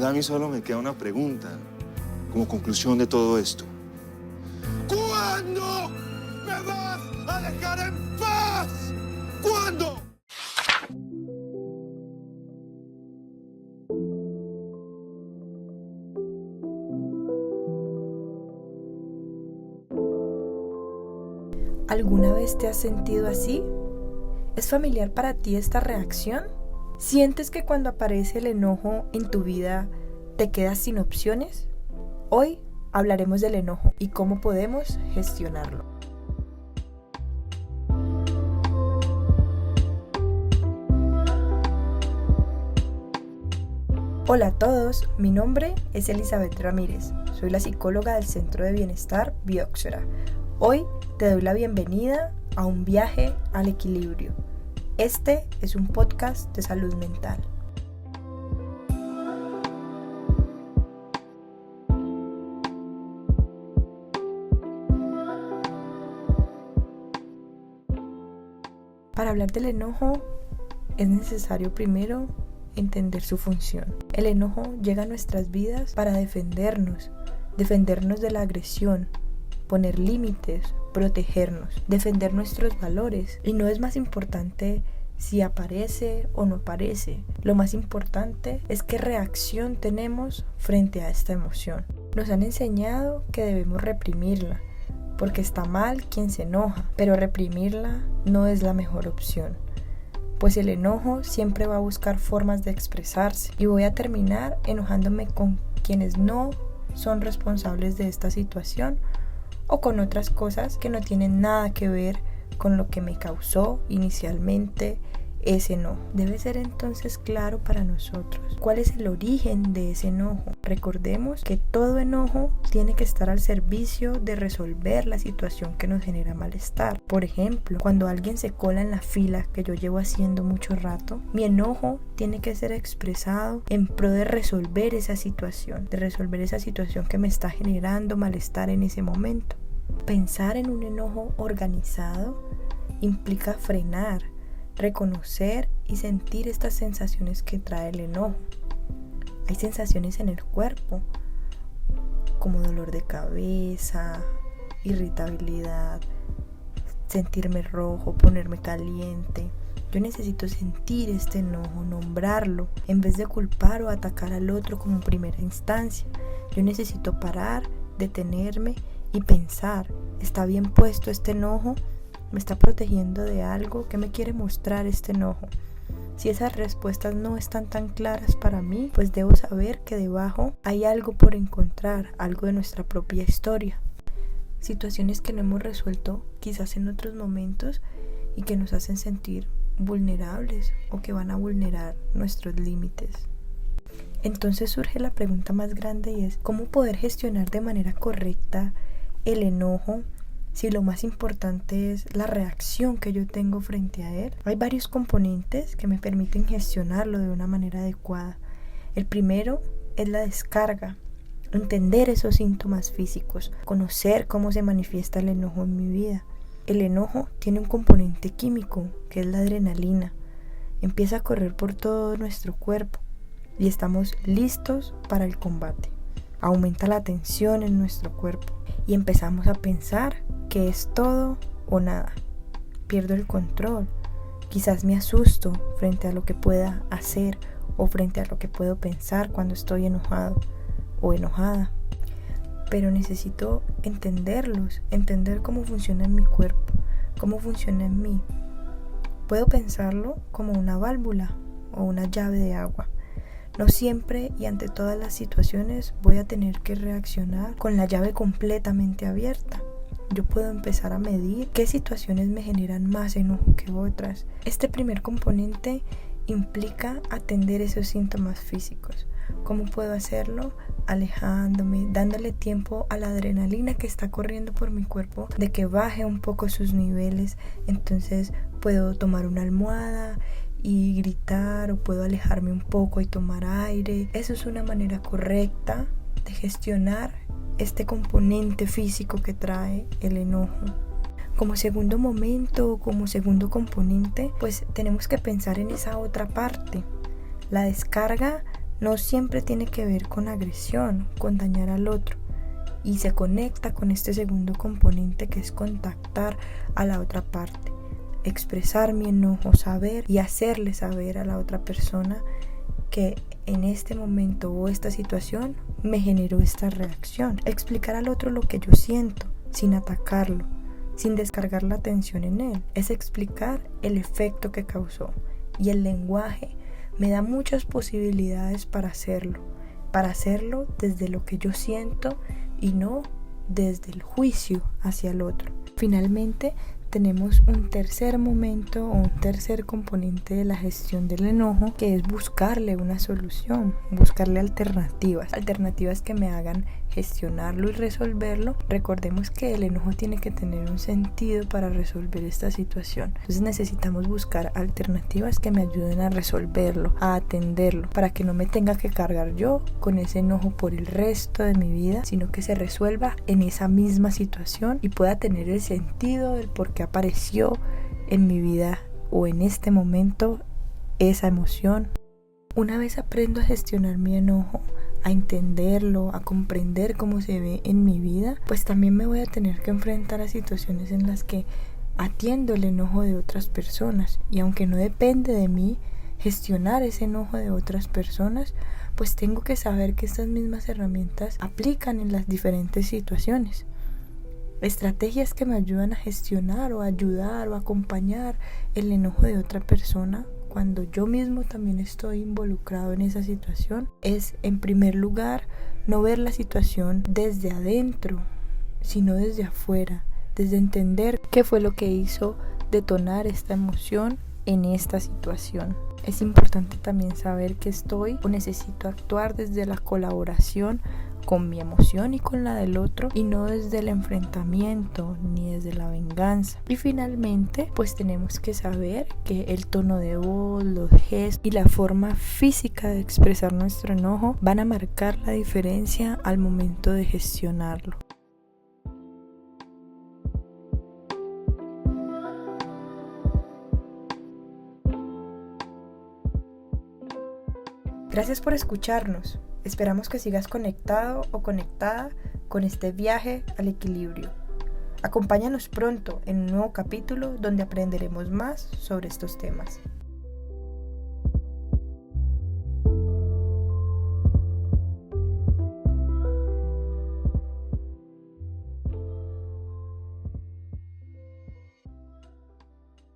verdad a mí solo me queda una pregunta como conclusión de todo esto. ¿Cuándo me vas a dejar en paz? ¿Cuándo? ¿Alguna vez te has sentido así? ¿Es familiar para ti esta reacción? ¿Sientes que cuando aparece el enojo en tu vida te quedas sin opciones? Hoy hablaremos del enojo y cómo podemos gestionarlo. Hola a todos, mi nombre es Elizabeth Ramírez, soy la psicóloga del Centro de Bienestar Bioxora. Hoy te doy la bienvenida a un viaje al equilibrio. Este es un podcast de salud mental. Para hablar del enojo es necesario primero entender su función. El enojo llega a nuestras vidas para defendernos de la agresión, poner límites, protegernos, defender nuestros valores. Y no es más importante si aparece o no aparece. Lo más importante es qué reacción tenemos frente a esta emoción. Nos han enseñado que debemos reprimirla, porque está mal quien se enoja, pero reprimirla no es la mejor opción, pues el enojo siempre va a buscar formas de expresarse y voy a terminar enojándome con quienes no son responsables de esta situación o con otras cosas que no tienen nada que ver con lo que me causó inicialmente ese enojo. Debe ser entonces claro para nosotros cuál es el origen de ese enojo. Recordemos que todo enojo tiene que estar al servicio de resolver la situación que nos genera malestar. Por ejemplo, cuando alguien se cola en la fila que yo llevo haciendo mucho rato, mi enojo tiene que ser expresado en pro de resolver esa situación, que me está generando malestar en ese momento. Pensar en un enojo organizado implica frenar, reconocer y sentir estas sensaciones que trae el enojo. Hay sensaciones en el cuerpo, como dolor de cabeza, irritabilidad, sentirme rojo, ponerme caliente. Yo necesito sentir este enojo, nombrarlo, en vez de culpar o atacar al otro como primera instancia. Yo necesito parar, detenerme y pensar, ¿está bien puesto este enojo? ¿Me está protegiendo de algo? ¿Qué me quiere mostrar este enojo? Si esas respuestas no están tan claras para mí, pues debo saber que debajo hay algo por encontrar, algo de nuestra propia historia. Situaciones que no hemos resuelto quizás en otros momentos y que nos hacen sentir vulnerables o que van a vulnerar nuestros límites. Entonces surge la pregunta más grande y es ¿cómo poder gestionar de manera correcta el enojo si lo más importante es la reacción que yo tengo frente a él? Hay varios componentes que me permiten gestionarlo de una manera adecuada. El primero es la descarga, entender esos síntomas físicos, conocer cómo se manifiesta el enojo en mi vida. El enojo tiene un componente químico que es la adrenalina. Empieza a correr por todo nuestro cuerpo y estamos listos para el combate. Aumenta la tensión en nuestro cuerpo y empezamos a pensar que es todo o nada. Pierdo el control. Quizás me asusto frente a lo que pueda hacer o frente a lo que puedo pensar cuando estoy enojado o enojada. Pero necesito entenderlos, entender cómo funciona en mi cuerpo, cómo funciona en mí. Puedo pensarlo como una válvula o una llave de agua. No siempre y ante todas las situaciones voy a tener que reaccionar con la llave completamente abierta. Yo puedo empezar a medir qué situaciones me generan más enojo que otras. Este primer componente implica atender esos síntomas físicos. ¿Cómo puedo hacerlo? Alejándome, dándole tiempo a la adrenalina que está corriendo por mi cuerpo de que baje un poco sus niveles. Entonces puedo tomar una almohada y gritar, o puedo alejarme un poco y tomar aire. Eso es una manera correcta de gestionar este componente físico que trae el enojo. Como segundo momento, como segundo componente, pues tenemos que pensar en esa otra parte. La descarga no siempre tiene que ver con agresión, con dañar al otro. Y se conecta con este segundo componente, que es contactar a la otra parte, expresar mi enojo, saber y hacerle saber a la otra persona que en este momento o esta situación me generó esta reacción. Explicar al otro lo que yo siento sin atacarlo, sin descargar la atención en él. Es explicar el efecto que causó. Y el lenguaje me da muchas posibilidades para hacerlo desde lo que yo siento y no desde el juicio hacia el otro. Finalmente, tenemos un tercer momento o un tercer componente de la gestión del enojo, que es buscarle una solución, buscarle alternativas que me hagan gestionarlo y resolverlo. Recordemos que el enojo tiene que tener un sentido para resolver esta situación. Entonces necesitamos buscar alternativas que me ayuden a resolverlo, a atenderlo, para que no me tenga que cargar yo con ese enojo por el resto de mi vida, sino que se resuelva en esa misma situación y pueda tener el sentido del por qué apareció en mi vida o en este momento esa emoción. Una vez aprendo a gestionar mi enojo, a entenderlo, a comprender cómo se ve en mi vida, pues también me voy a tener que enfrentar a situaciones en las que atiendo el enojo de otras personas. Y aunque no depende de mí gestionar ese enojo de otras personas, pues tengo que saber que estas mismas herramientas aplican en las diferentes situaciones. Estrategias que me ayudan a gestionar o a ayudar o a acompañar el enojo de otra persona cuando yo mismo también estoy involucrado en esa situación es, en primer lugar, no ver la situación desde adentro, sino desde afuera, desde entender qué fue lo que hizo detonar esta emoción en esta situación. Es importante también saber que estoy o necesito actuar desde la colaboración con mi emoción y con la del otro, y no desde el enfrentamiento ni desde la venganza. Y finalmente, pues tenemos que saber que el tono de voz, los gestos y la forma física de expresar nuestro enojo van a marcar la diferencia al momento de gestionarlo. Gracias por escucharnos. Esperamos que sigas conectado o conectada con este viaje al equilibrio. Acompáñanos pronto en un nuevo capítulo donde aprenderemos más sobre estos temas.